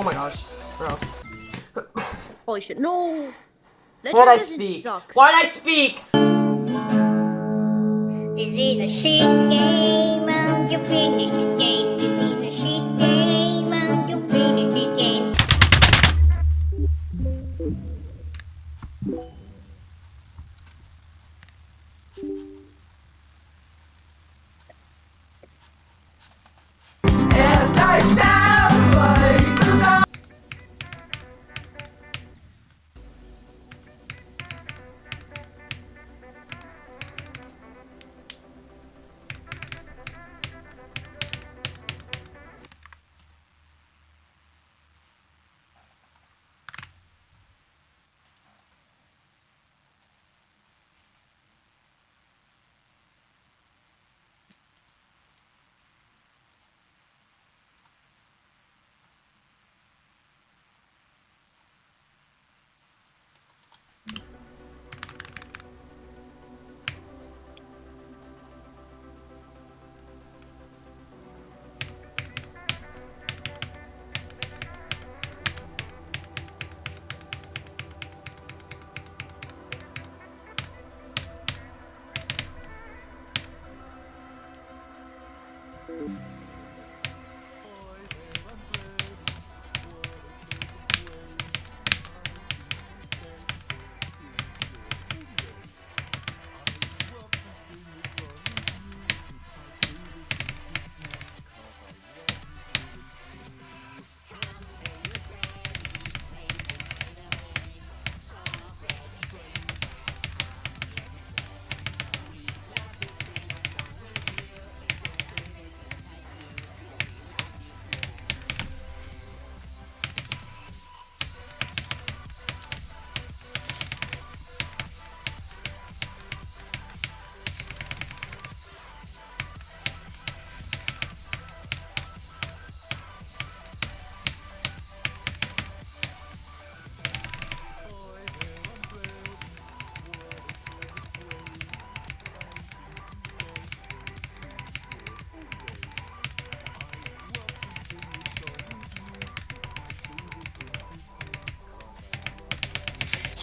my gosh, bro. Holy shit, no! Why'd I Edition speak? sucks. Why'd I speak? This is a shit game, and you finish this game. This is a shit game, and you finish this game.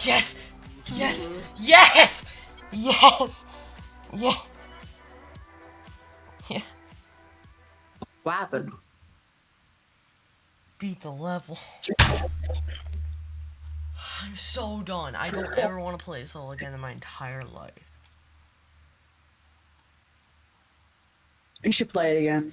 Yes! Yes! Yes! Yes! Yes! Yeah. What happened? Beat the level. I'm so done. I don't ever want to play this all again in my entire life. You should play it again.